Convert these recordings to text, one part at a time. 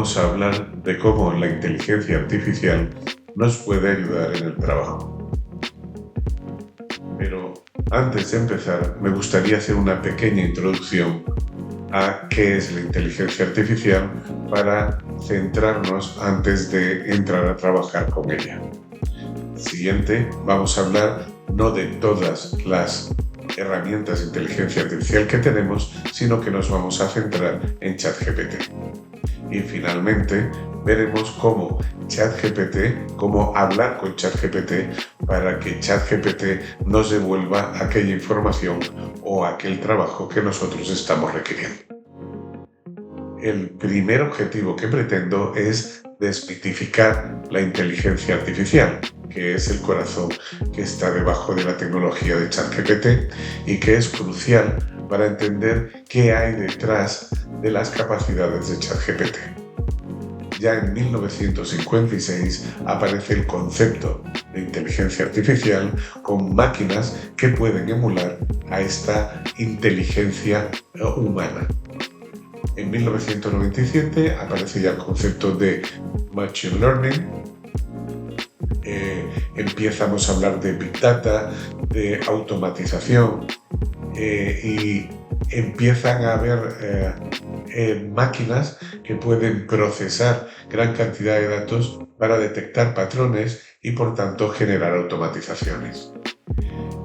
vamos a hablar de cómo la inteligencia artificial nos puede ayudar en el trabajo. Pero antes de empezar, me gustaría hacer una pequeña introducción a qué es la inteligencia artificial para centrarnos antes de entrar a trabajar con ella. Siguiente, vamos a hablar no de todas las herramientas de inteligencia artificial que tenemos, sino que nos vamos a centrar en ChatGPT. Y finalmente veremos cómo hablar con ChatGPT para que ChatGPT nos devuelva aquella información o aquel trabajo que nosotros estamos requiriendo. El primer objetivo que pretendo es desmitificar la inteligencia artificial, que es el corazón que está debajo de la tecnología de ChatGPT y que es crucial para entender qué hay detrás de las capacidades de ChatGPT. Ya en 1956 aparece el concepto de inteligencia artificial con máquinas que pueden emular a esta inteligencia humana. En 1997 aparece ya el concepto de Machine Learning. Empezamos a hablar de Big Data, de automatización y empiezan a haber máquinas que pueden procesar gran cantidad de datos para detectar patrones y por tanto generar automatizaciones.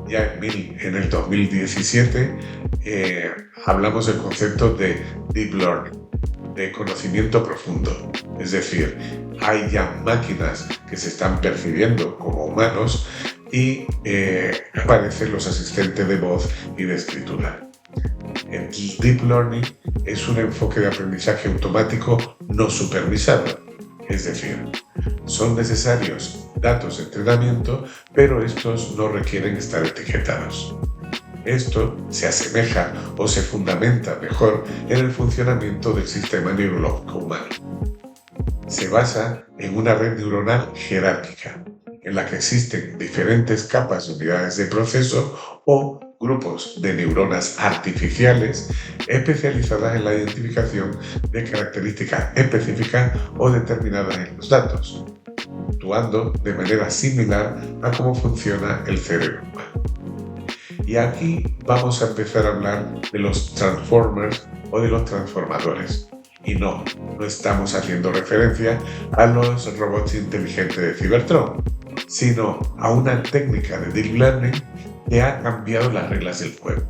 Ya en el 2017 hablamos del concepto de Deep Learning, de conocimiento profundo. Es decir, hay ya máquinas que se están percibiendo como humanos y aparecen los asistentes de voz y de escritura. El Deep Learning es un enfoque de aprendizaje automático no supervisado. Es decir, son necesarios datos de entrenamiento, pero estos no requieren estar etiquetados. Esto se asemeja o se fundamenta mejor en el funcionamiento del sistema neurológico humano. Se basa en una red neuronal jerárquica, en la que existen diferentes capas de unidades de proceso o grupos de neuronas artificiales especializadas en la identificación de características específicas o determinadas en los datos, actuando de manera similar a cómo funciona el cerebro humano. Y aquí vamos a empezar a hablar de los transformers o de los transformadores. Y no estamos haciendo referencia a los robots inteligentes de Cybertron, sino a una técnica de Deep Learning que ha cambiado las reglas del juego,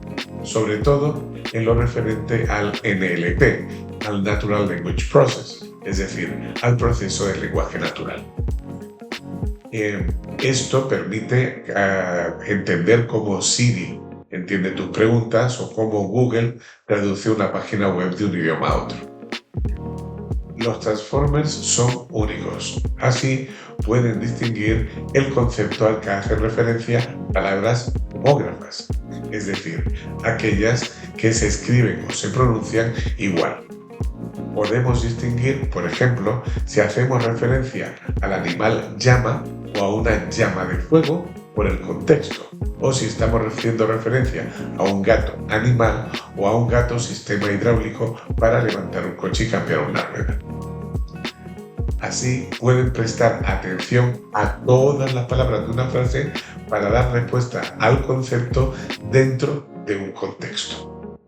sobre todo en lo referente al NLP, al Natural Language Process, es decir, al proceso del lenguaje natural. Esto permite entender cómo Siri entiende tus preguntas o cómo Google traduce una página web de un idioma a otro. Los transformers son únicos, así pueden distinguir el concepto al que hacen referencia palabras homógrafas, es decir, aquellas que se escriben o se pronuncian igual. Podemos distinguir, por ejemplo, si hacemos referencia al animal llama o a una llama de fuego por el contexto, o si estamos haciendo referencia a un gato animal o a un gato sistema hidráulico para levantar un coche y cambiar una rueda. Así pueden prestar atención a todas las palabras de una frase para dar respuesta al concepto dentro de un contexto.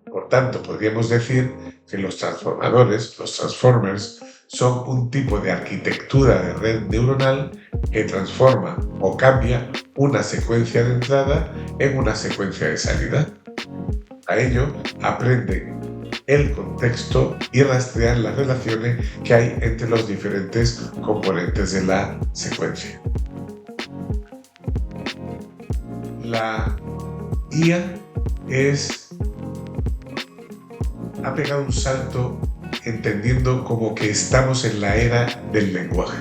Por tanto, podríamos decir que los transformadores, los transformers, son un tipo de arquitectura de red neuronal que transforma o cambia una secuencia de entrada en una secuencia de salida. A ello aprenden el contexto y rastrean las relaciones que hay entre los diferentes componentes de la secuencia. La IA ha pegado un salto entendiendo como que estamos en la era del lenguaje.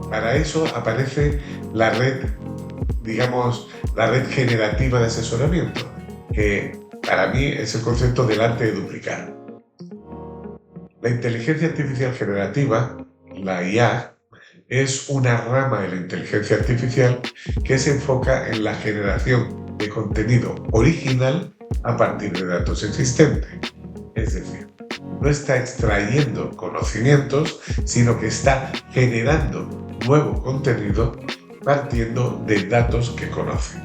Para eso aparece la red generativa de asesoramiento, que para mí es el concepto del arte de duplicar. La inteligencia artificial generativa, la IA, es una rama de la inteligencia artificial que se enfoca en la generación de contenido original a partir de datos existentes. Es decir, no está extrayendo conocimientos, sino que está generando nuevo contenido partiendo de datos que conoce.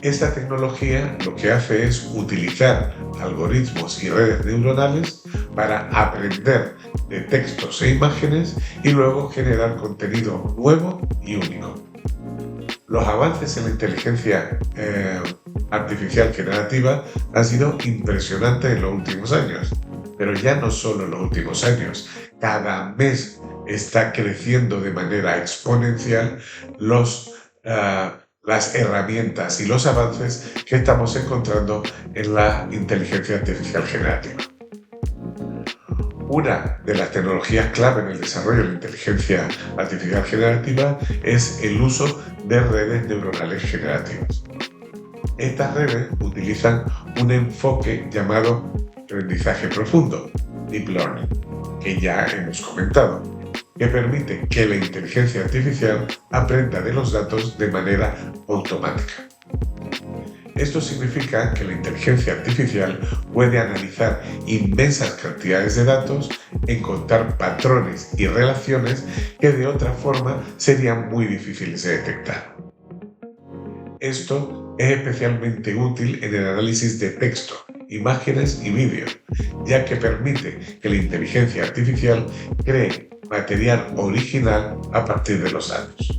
Esta tecnología lo que hace es utilizar algoritmos y redes neuronales para aprender de textos e imágenes y luego generar contenido nuevo y único. Los avances en la inteligencia artificial generativa han sido impresionantes en los últimos años, pero ya no solo en los últimos años. Cada mes está creciendo de manera exponencial las herramientas y los avances que estamos encontrando en la inteligencia artificial generativa. Una de las tecnologías clave en el desarrollo de la inteligencia artificial generativa es el uso de redes neuronales generativas. Estas redes utilizan un enfoque llamado aprendizaje profundo, Deep Learning, que ya hemos comentado, que permite que la inteligencia artificial aprenda de los datos de manera automática. Esto significa que la inteligencia artificial puede analizar inmensas cantidades de datos, encontrar patrones y relaciones que de otra forma serían muy difíciles de detectar. Esto es especialmente útil en el análisis de texto, imágenes y vídeo, ya que permite que la inteligencia artificial cree material original a partir de los datos.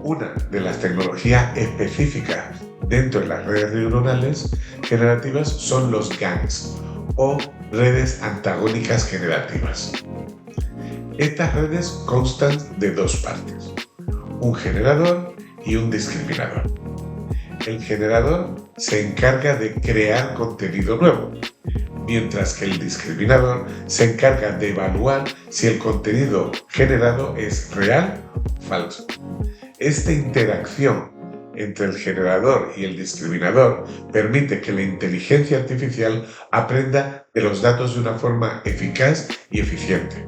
Una de las tecnologías específicas dentro de las redes neuronales generativas son los GANs, o redes antagónicas generativas. Estas redes constan de dos partes, un generador y un discriminador. El generador se encarga de crear contenido nuevo, mientras que el discriminador se encarga de evaluar si el contenido generado es real o falso. Esta interacción entre el generador y el discriminador permite que la inteligencia artificial aprenda de los datos de una forma eficaz y eficiente.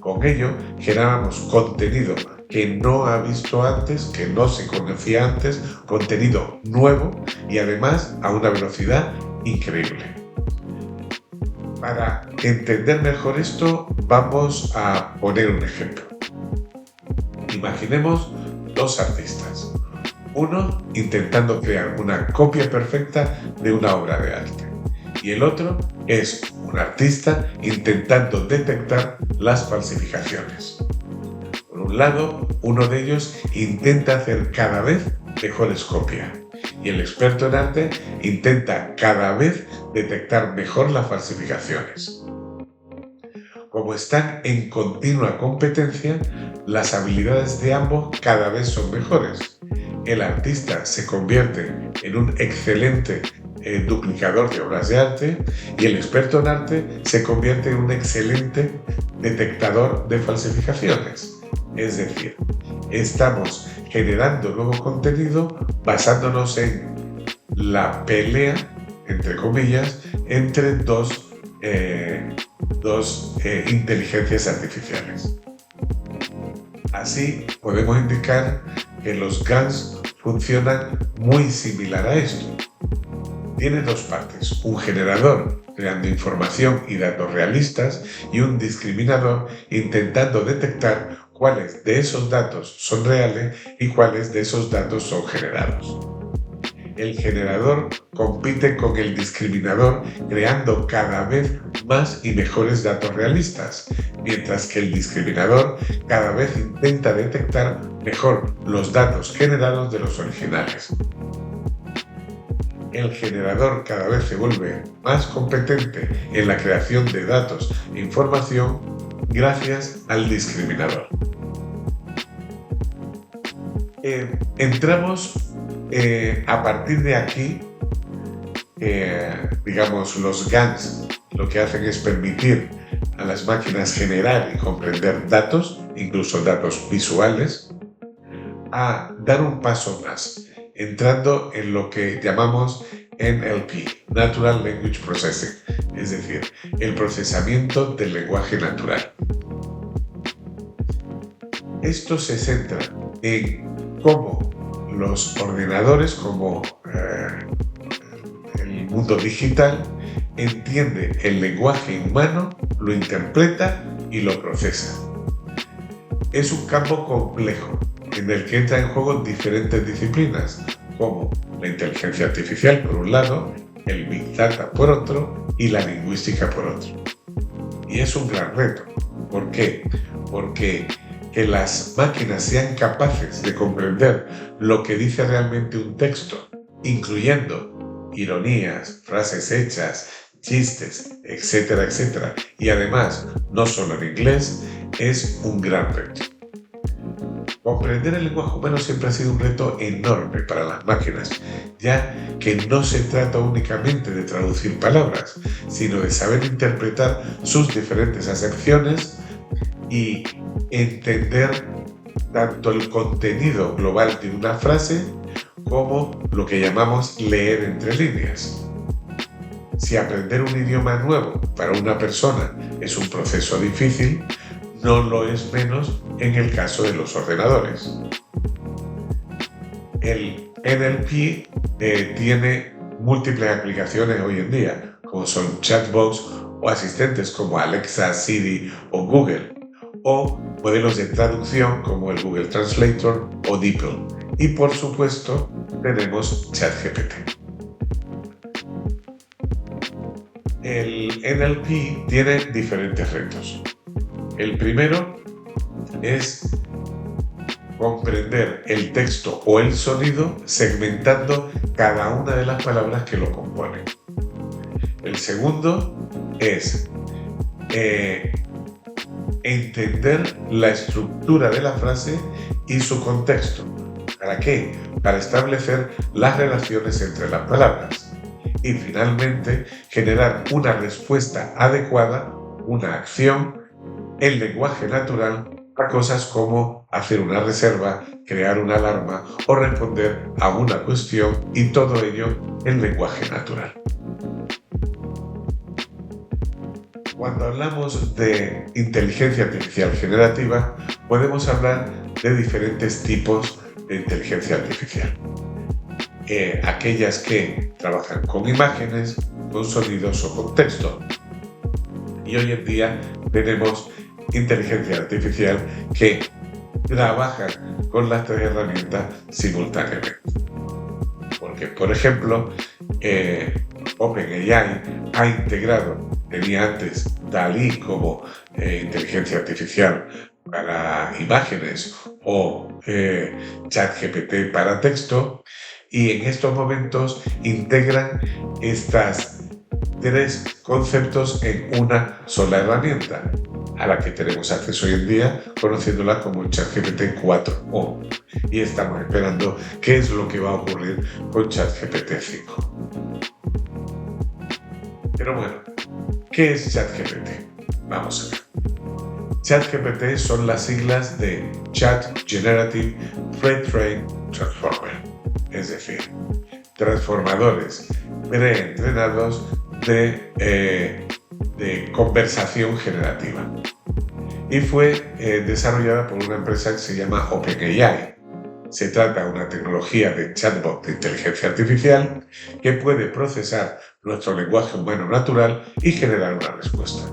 Con ello, generamos contenido que no ha visto antes, que no se conocía antes, contenido nuevo y además a una velocidad increíble. Para entender mejor esto, vamos a poner un ejemplo. Imaginemos dos artistas, uno intentando crear una copia perfecta de una obra de arte y el otro es un artista intentando detectar las falsificaciones. Por un lado, uno de ellos intenta hacer cada vez mejores copias y el experto en arte intenta cada vez detectar mejor las falsificaciones. Como están en continua competencia, las habilidades de ambos cada vez son mejores. El artista se convierte en un excelente duplicador de obras de arte y el experto en arte se convierte en un excelente detectador de falsificaciones. Es decir, estamos generando nuevo contenido basándonos en la pelea, entre comillas, entre dos inteligencias artificiales. Así podemos indicar que los GANs funcionan muy similar a esto. Tiene dos partes, un generador creando información y datos realistas y un discriminador intentando detectar cuáles de esos datos son reales y cuáles de esos datos son generados. El generador compite con el discriminador creando cada vez más y mejores datos realistas, mientras que el discriminador cada vez intenta detectar mejor los datos generados de los originales. El generador cada vez se vuelve más competente en la creación de datos e información gracias al discriminador. Entramos a partir de aquí, digamos, los GANs lo que hacen es permitir a las máquinas generar y comprender datos, incluso datos visuales, a dar un paso más, entrando en lo que llamamos NLP, Natural Language Processing, es decir, el procesamiento del lenguaje natural. Esto se centra en cómo los ordenadores, como el mundo digital, entiende el lenguaje humano, lo interpreta y lo procesa. Es un campo complejo en el que entran en juego diferentes disciplinas, como la inteligencia artificial por un lado, el Big Data por otro y la lingüística por otro. Y es un gran reto. ¿Por qué? Porque que las máquinas sean capaces de comprender lo que dice realmente un texto, incluyendo ironías, frases hechas, chistes, etcétera, etcétera, y además no solo en inglés, es un gran reto. Comprender el lenguaje humano siempre ha sido un reto enorme para las máquinas, ya que no se trata únicamente de traducir palabras, sino de saber interpretar sus diferentes acepciones y entender tanto el contenido global de una frase como lo que llamamos leer entre líneas. Si aprender un idioma nuevo para una persona es un proceso difícil, no lo es menos en el caso de los ordenadores. El NLP tiene múltiples aplicaciones hoy en día, como son chatbots o asistentes como Alexa, Siri o Google, o modelos de traducción como el Google Translator o DeepL. Y por supuesto tenemos ChatGPT. El NLP tiene diferentes retos. El primero es comprender el texto o el sonido segmentando cada una de las palabras que lo componen. El segundo es entender la estructura de la frase y su contexto. ¿Para qué? Para establecer las relaciones entre las palabras. Y finalmente, generar una respuesta adecuada, una acción, en lenguaje natural a cosas como hacer una reserva, crear una alarma o responder a una cuestión, y todo ello en lenguaje natural. Cuando hablamos de inteligencia artificial generativa, podemos hablar de diferentes tipos de inteligencia artificial. Aquellas que trabajan con imágenes, con sonidos o con texto. Y hoy en día tenemos inteligencia artificial que trabaja con las tres herramientas simultáneamente. Porque, por ejemplo, OpenAI ha integrado, tenía antes DALL-E como inteligencia artificial para imágenes o ChatGPT para texto, y en estos momentos integran estas tres conceptos en una sola herramienta, a la que tenemos acceso hoy en día, conociéndola como ChatGPT 4o. Y estamos esperando qué es lo que va a ocurrir con ChatGPT 5. Pero bueno, ¿qué es ChatGPT? Vamos a ver. ChatGPT son las siglas de Chat Generative Pre-trained Transformer, es decir, transformadores preentrenados de conversación generativa. Y fue desarrollada por una empresa que se llama OpenAI. Se trata de una tecnología de chatbot de inteligencia artificial que puede procesar nuestro lenguaje humano natural y generar una respuesta.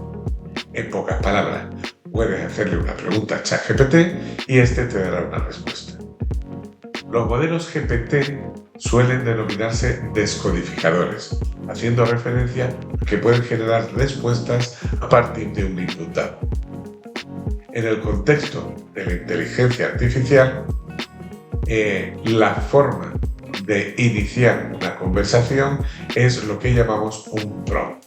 En pocas palabras, puedes hacerle una pregunta a ChatGPT y este te dará una respuesta. Los modelos GPT suelen denominarse descodificadores, haciendo referencia a que pueden generar respuestas a partir de un input dado. En el contexto de la inteligencia artificial, la forma de iniciar una conversación es lo que llamamos un prompt.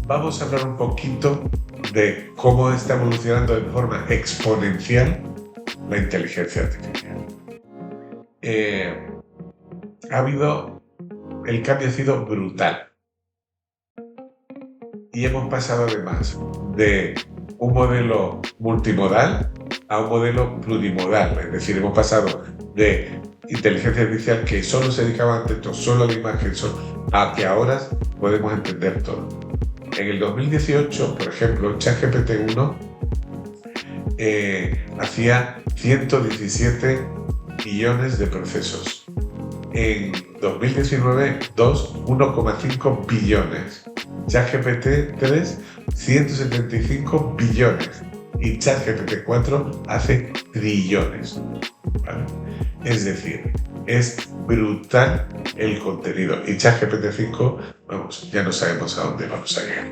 Vamos a hablar un poquito de cómo está evolucionando de forma exponencial la inteligencia artificial. El cambio ha sido brutal. Y hemos pasado además de un modelo multimodal a un modelo plurimodal. Es decir, hemos pasado de inteligencia artificial que solo se dedicaba a texto, solo a la imagen, a que ahora podemos entender todo. En el 2018, por ejemplo, ChatGPT-1 hacía 117 millones de procesos. En 2019, 1,5 billones. ChatGPT 3, 175 billones. Y ChatGPT 4 hace trillones. ¿Vale? Es decir, es brutal el contenido. Y ChatGPT 5, vamos, ya no sabemos a dónde vamos a llegar.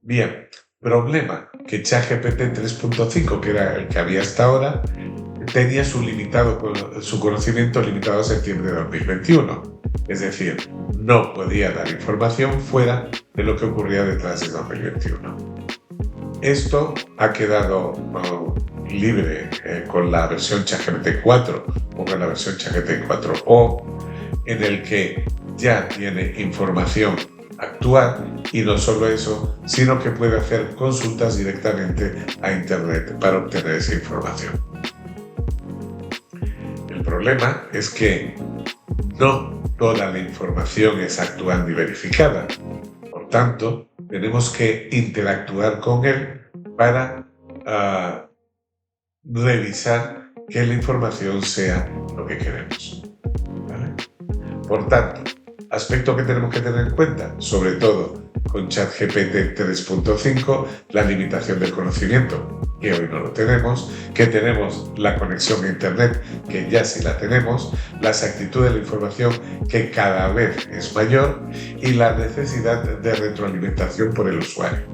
Bien, problema, que ChatGPT 3.5, que era el que había hasta ahora, tenía su conocimiento limitado a septiembre de 2021. Es decir, no podía dar información fuera de lo que ocurría detrás de 2021. Esto ha quedado libre con la versión ChatGPT 4 o con la versión ChatGPT 4o, en el que ya tiene información actual, y no solo eso, sino que puede hacer consultas directamente a Internet para obtener esa información. El problema es que no toda la información es actual ni verificada. Por tanto, tenemos que interactuar con él para revisar que la información sea lo que queremos. ¿Vale? Por tanto, aspecto que tenemos que tener en cuenta, sobre todo con ChatGPT 3.5, la limitación del conocimiento, que hoy no lo tenemos, que tenemos la conexión a Internet, que ya sí la tenemos, la exactitud de la información, que cada vez es mayor, y la necesidad de retroalimentación por el usuario.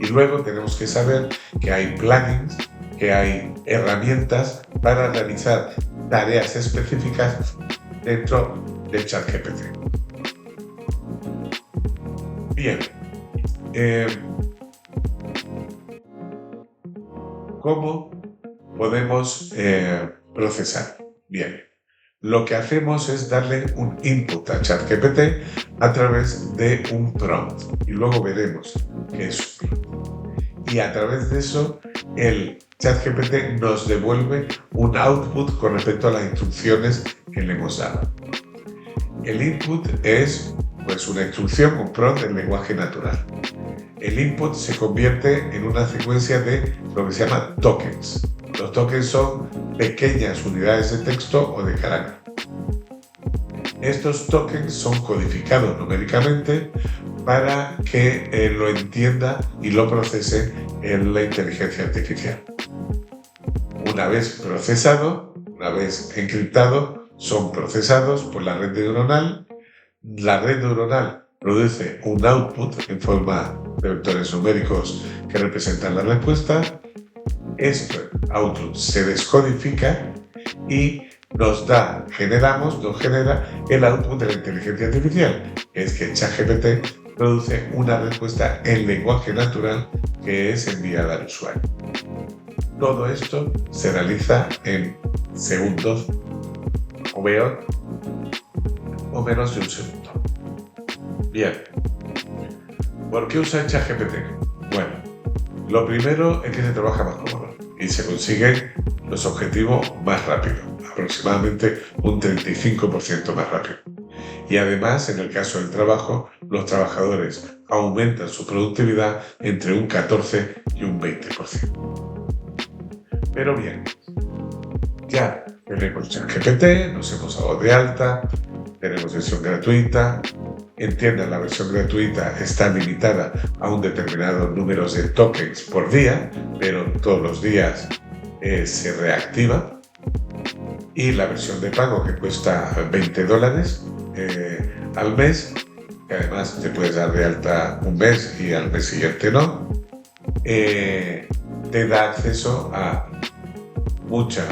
Y luego tenemos que saber que hay plugins, que hay herramientas para realizar tareas específicas dentro de ChatGPT. Bien, ¿cómo podemos procesar? Bien, lo que hacemos es darle un input a ChatGPT a través de un prompt, y luego veremos qué es un prompt. Y a través de eso, el ChatGPT nos devuelve un output con respecto a las instrucciones que le hemos dado. El input es una instrucción, un prompt en lenguaje natural. El input se convierte en una secuencia de lo que se llama tokens. Los tokens son pequeñas unidades de texto o de carácter. Estos tokens son codificados numéricamente para que lo entienda y lo procese en la inteligencia artificial. Una vez procesado, una vez encriptado, son procesados por la red neuronal. La red neuronal produce un output en forma de vectores numéricos que representan la respuesta. Este output se descodifica y nos genera el output de la inteligencia artificial, que es que ChatGPT produce una respuesta en lenguaje natural que es enviada al usuario. Todo esto se realiza en segundos o menos de un segundo. Bien, ¿por qué usar ChatGPT? Bueno, lo primero es que se trabaja más cómodo y se consiguen los objetivos más rápido, aproximadamente un 35% más rápido. Y además, en el caso del trabajo, los trabajadores aumentan su productividad entre un 14 y un 20%. Pero bien, ya tenemos ChatGPT, nos hemos dado de alta, tenemos versión gratuita. Entiendan, la versión gratuita está limitada a un determinado número de tokens por día, pero todos los días se reactiva. Y la versión de pago, que cuesta $20 al mes, que además te puedes dar de alta un mes y al mes siguiente no, te da acceso a mucho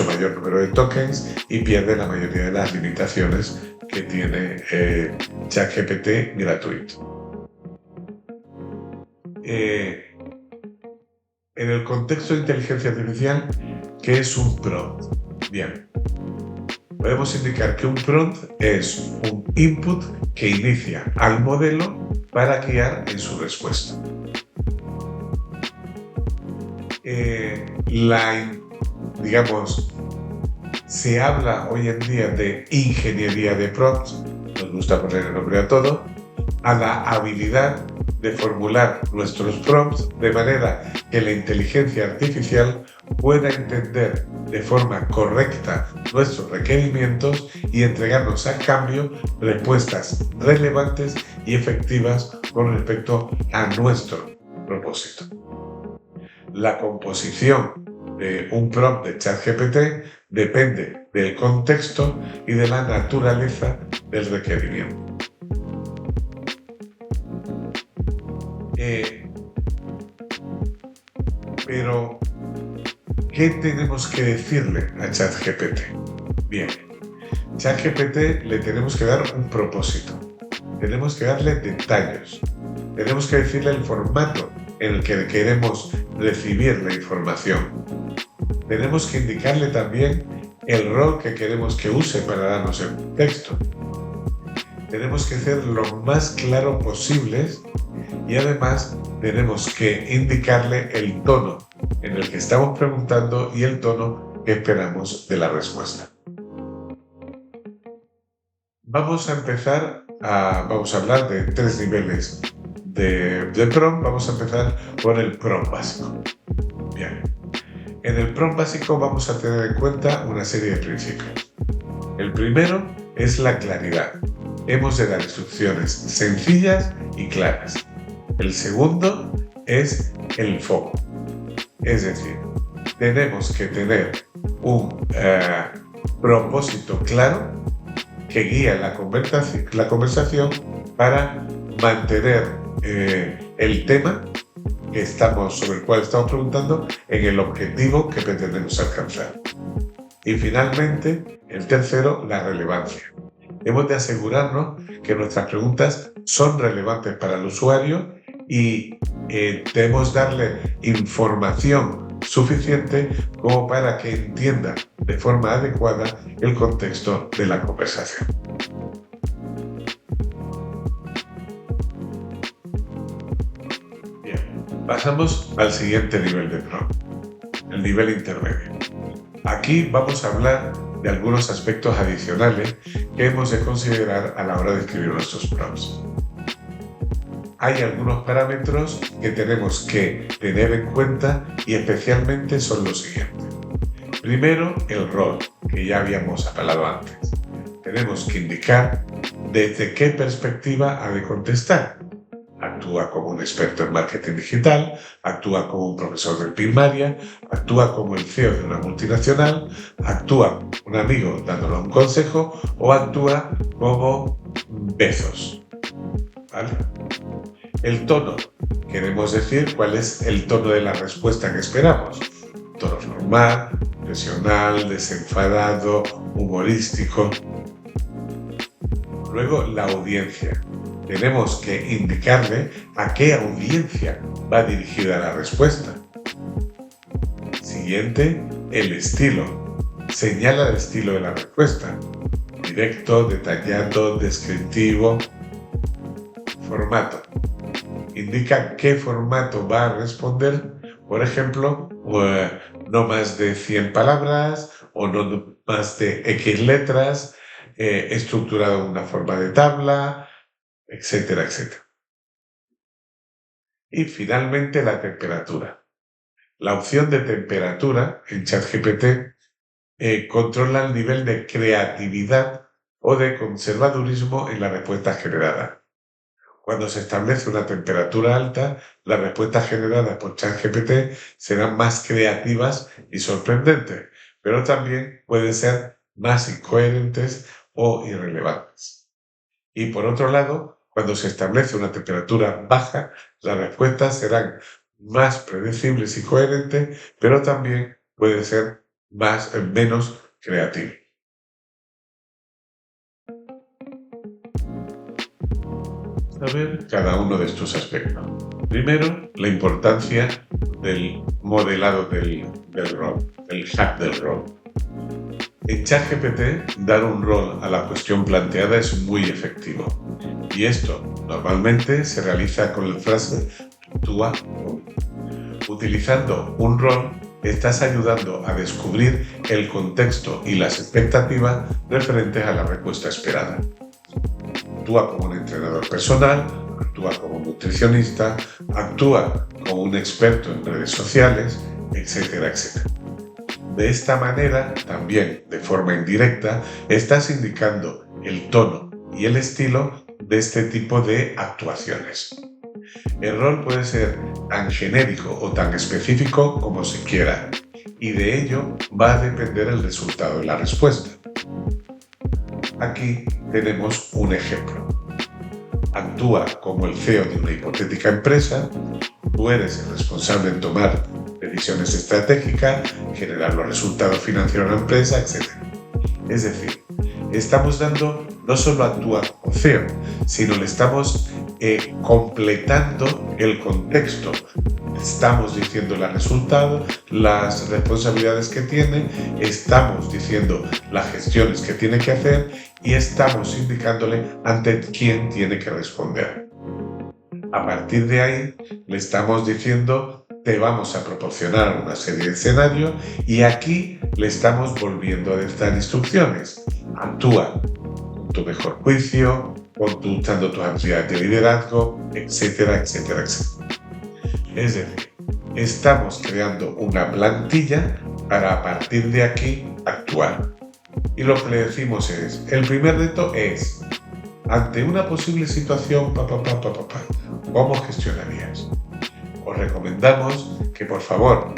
mayor número de tokens y pierde la mayoría de las limitaciones que tiene ChatGPT gratuito. En el contexto de inteligencia artificial, ¿qué es un prompt? Bien, podemos indicar que un prompt es un input que inicia al modelo para guiar en su respuesta. Se habla hoy en día de ingeniería de prompts, nos gusta poner el nombre a todo, a la habilidad de formular nuestros prompts de manera que la inteligencia artificial pueda entender de forma correcta nuestros requerimientos y entregarnos a cambio respuestas relevantes y efectivas con respecto a nuestro propósito. La composición de un prompt de ChatGPT depende del contexto y de la naturaleza del requerimiento. Pero, ¿qué tenemos que decirle a ChatGPT? Bien, ChatGPT le tenemos que dar un propósito, tenemos que darle detalles, tenemos que decirle el formato en el que queremos recibir la información. Tenemos que indicarle también el rol que queremos que use para darnos el texto. Tenemos que ser lo más claro posibles y además tenemos que indicarle el tono en el que estamos preguntando y el tono que esperamos de la respuesta. Vamos a hablar de 3 niveles de prompt. Vamos a empezar por el prompt básico. Bien. En el prompt básico vamos a tener en cuenta una serie de principios. El primero es la claridad. Hemos de dar instrucciones sencillas y claras. El segundo es el foco. Es decir, tenemos que tener un propósito claro que guía la conversación para mantener el tema sobre el cual estamos preguntando en el objetivo que pretendemos alcanzar. Y finalmente, el tercero, la relevancia. Hemos de asegurarnos que nuestras preguntas son relevantes para el usuario y debemos darle información suficiente como para que entienda de forma adecuada el contexto de la conversación. Bien, pasamos al siguiente nivel de prompt, el nivel intermedio. Aquí vamos a hablar de algunos aspectos adicionales que hemos de considerar a la hora de escribir nuestros prompts. Hay algunos parámetros que tenemos que tener en cuenta y especialmente son los siguientes. Primero, el rol, que ya habíamos hablado antes. Tenemos que indicar desde qué perspectiva ha de contestar. Actúa como un experto en marketing digital, actúa como un profesor de primaria, actúa como el CEO de una multinacional, actúa un amigo dándole un consejo o actúa como Bezos. ¿Vale? El tono. Queremos decir cuál es el tono de la respuesta que esperamos. Tono normal, profesional, desenfadado, humorístico. Luego, la audiencia. Tenemos que indicarle a qué audiencia va dirigida la respuesta. Siguiente, el estilo. Señala el estilo de la respuesta. Directo, detallado, descriptivo. Formato. Indica qué formato va a responder, por ejemplo, no más de 100 palabras o no más de X letras, estructurado en una forma de tabla, etcétera, etcétera. Y finalmente la temperatura. La opción de temperatura en ChatGPT controla el nivel de creatividad o de conservadurismo en la respuesta generada. Cuando se establece una temperatura alta, las respuestas generadas por ChatGPT serán más creativas y sorprendentes, pero también pueden ser más incoherentes o irrelevantes. Y por otro lado, cuando se establece una temperatura baja, las respuestas serán más predecibles y coherentes, pero también pueden ser menos creativas. A ver cada uno de estos aspectos. Primero, la importancia del modelado del rol, el hack del rol. En ChatGPT, dar un rol a la cuestión planteada es muy efectivo. Y esto normalmente se realiza con la frase actúa como. Utilizando un rol, estás ayudando a descubrir el contexto y las expectativas referentes a la respuesta esperada. Actúa como un entrenador personal, actúa como un nutricionista, actúa como un experto en redes sociales, etcétera, etcétera. De esta manera, también de forma indirecta, estás indicando el tono y el estilo de este tipo de actuaciones. El rol puede ser tan genérico o tan específico como se quiera, y de ello va a depender el resultado de la respuesta. Aquí tenemos un ejemplo. Actúa como el CEO de una hipotética empresa, tú eres el responsable en tomar decisiones estratégicas, generar los resultados financieros de la empresa, etc. Es decir, estamos dando, no solo actúa como CEO, sino le estamos completando el contexto. Estamos diciendo los resultados, las responsabilidades que tiene, estamos diciendo las gestiones que tiene que hacer y estamos indicándole ante quién tiene que responder. A partir de ahí, le estamos diciendo, te vamos a proporcionar una serie de escenarios y aquí le estamos volviendo a dar instrucciones. Actúa con tu mejor juicio, usando tus habilidades de liderazgo, etcétera, etcétera, etcétera. Es decir, estamos creando una plantilla para a partir de aquí actuar. Y lo que le decimos es, el primer reto es, ante una posible situación, ¿cómo gestionarías? Os recomendamos que por favor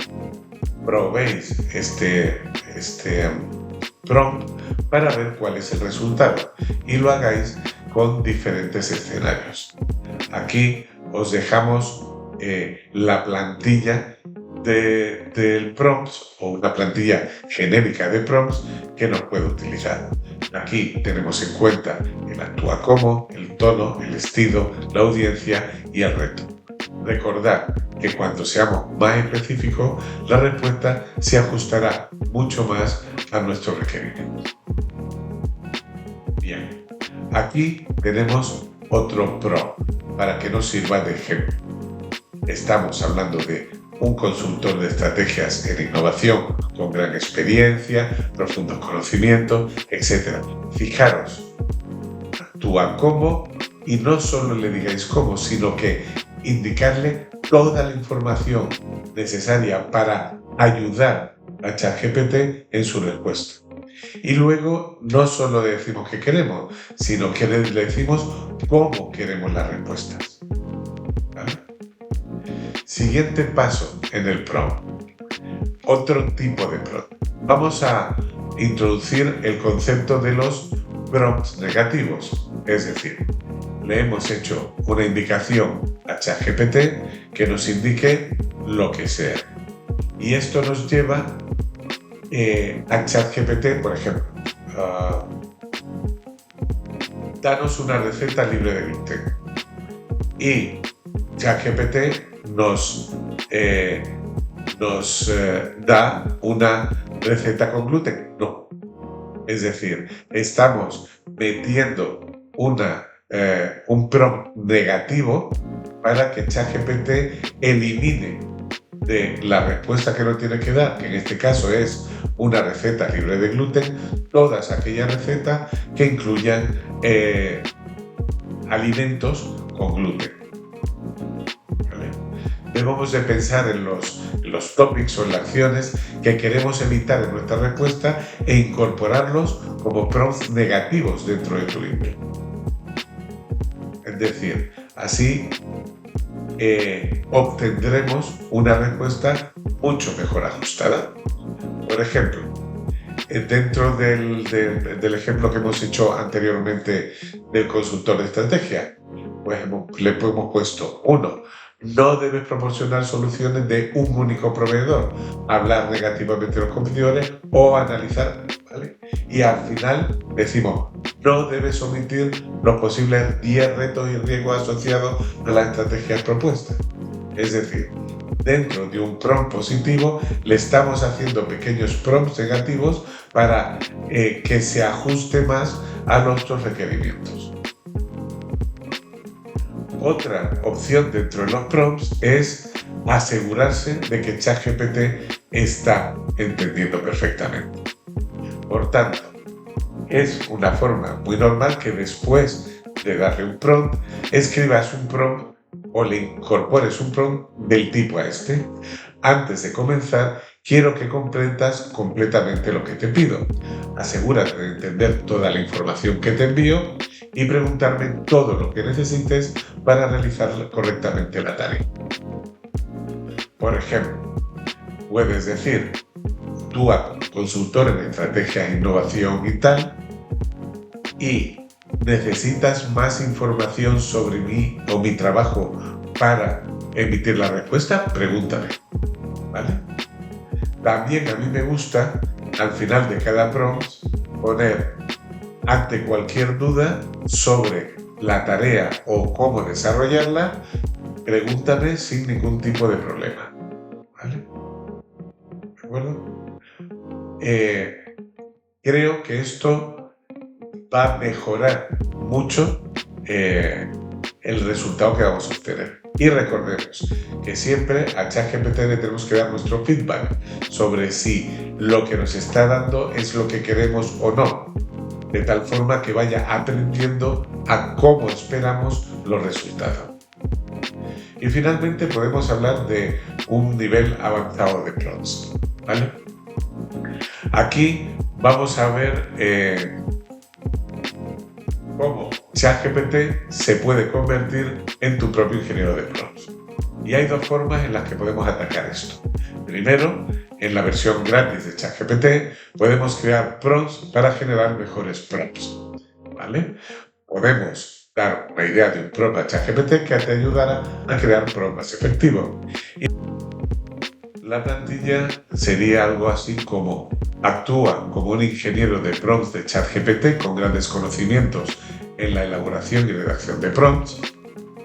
probéis este prompt para ver cuál es el resultado y lo hagáis con diferentes escenarios. Aquí os dejamos la plantilla del prompt o una plantilla genérica de prompts que nos puede utilizar. Aquí tenemos en cuenta el actúa como, el tono, el estilo, la audiencia y el reto. Recordad que cuando seamos más específicos, la respuesta se ajustará mucho más a nuestros requerimientos. Bien, aquí tenemos otro prompt para que nos sirva de ejemplo. Estamos hablando de un consultor de estrategias en innovación con gran experiencia, profundos conocimientos, etc. Fijaros, actúa como y no solo le digáis cómo, sino que indicarle toda la información necesaria para ayudar a ChatGPT en su respuesta. Y luego no solo le decimos qué queremos, sino que le decimos cómo queremos las respuestas. ¿Vale? Siguiente paso en el prompt. Otro tipo de prompt. Vamos a introducir el concepto de los prompts negativos. Es decir, le hemos hecho una indicación a ChatGPT que nos indique lo que sea. Y esto nos lleva a ChatGPT, por ejemplo, danos una receta libre de gluten. Y ChatGPT nos da una receta con gluten. No. Es decir, estamos metiendo un prompt negativo para que ChatGPT elimine de la respuesta que nos tiene que dar, que en este caso es una receta libre de gluten, todas aquellas recetas que incluyan alimentos con gluten. ¿Vale? Debemos de pensar en los topics o en las acciones que queremos evitar en nuestra respuesta e incorporarlos como prompts negativos dentro de tu libro. Es decir, así obtendremos una respuesta mucho mejor ajustada. Por ejemplo, dentro del ejemplo que hemos hecho anteriormente del consultor de estrategia, pues le hemos puesto 1. No debes proporcionar soluciones de un único proveedor, hablar negativamente de los competidores o analizar, ¿vale? Y al final decimos, no debes omitir los posibles 10 retos y riesgos asociados a las estrategias propuestas. Es decir, dentro de un prompt positivo le estamos haciendo pequeños prompts negativos para que se ajuste más a nuestros requerimientos. Otra opción dentro de los prompts es asegurarse de que ChatGPT está entendiendo perfectamente. Por tanto, es una forma muy normal que después de darle un prompt, escribas un prompt o le incorpores un prompt del tipo a este. Antes de comenzar, quiero que comprendas completamente lo que te pido. Asegúrate de entender toda la información que te envío y preguntarme todo lo que necesites para realizar correctamente la tarea. Por ejemplo, puedes decir, tú consultor en estrategia, innovación y tal, y necesitas más información sobre mí o mi trabajo para emitir la respuesta, pregúntame, ¿vale? También a mí me gusta, al final de cada prompt, poner ante cualquier duda sobre la tarea o cómo desarrollarla, pregúntame sin ningún tipo de problema, ¿vale? ¿De acuerdo? Creo que esto va a mejorar mucho el resultado que vamos a obtener. Y recordemos que siempre a ChatGPT le tenemos que dar nuestro feedback sobre si lo que nos está dando es lo que queremos o no, de tal forma que vaya aprendiendo a cómo esperamos los resultados. Y finalmente podemos hablar de un nivel avanzado de prompts, ¿vale? Aquí vamos a ver cómo ChatGPT se puede convertir en tu propio ingeniero de prompts. Y hay dos formas en las que podemos atacar esto. Primero, en la versión gratis de ChatGPT podemos crear prompts para generar mejores prompts, ¿vale? Podemos dar una idea de un prompt a ChatGPT que te ayudará a crear prompts más efectivos. Y la plantilla sería algo así como: actúa como un ingeniero de prompts de ChatGPT con grandes conocimientos en la elaboración y redacción de prompts.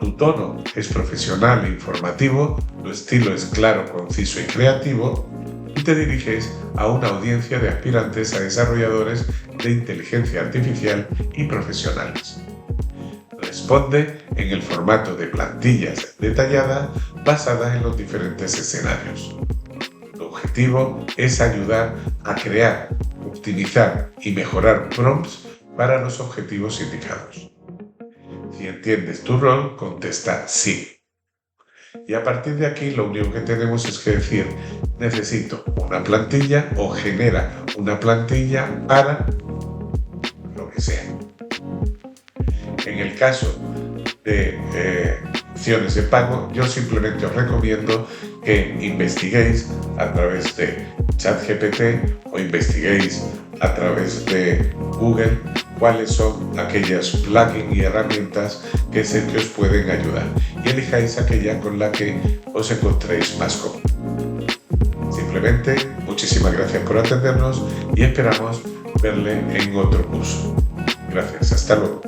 Tu tono es profesional e informativo, tu estilo es claro, conciso y creativo, y te diriges a una audiencia de aspirantes a desarrolladores de inteligencia artificial y profesionales. Responde en el formato de plantillas detalladas basadas en los diferentes escenarios. Tu objetivo es ayudar a crear, optimizar y mejorar prompts para los objetivos indicados. Si entiendes tu rol, contesta sí. Y a partir de aquí lo único que tenemos es que decir: necesito una plantilla o genera una plantilla para lo que sea. En el caso de opciones de pago, yo simplemente os recomiendo que investiguéis a través de ChatGPT o investiguéis a través de Google cuáles son aquellas plugins y herramientas que sé que os pueden ayudar y elijáis aquella con la que os encontréis más cómodos. Simplemente, muchísimas gracias por atendernos y esperamos verle en otro curso. Gracias, hasta luego.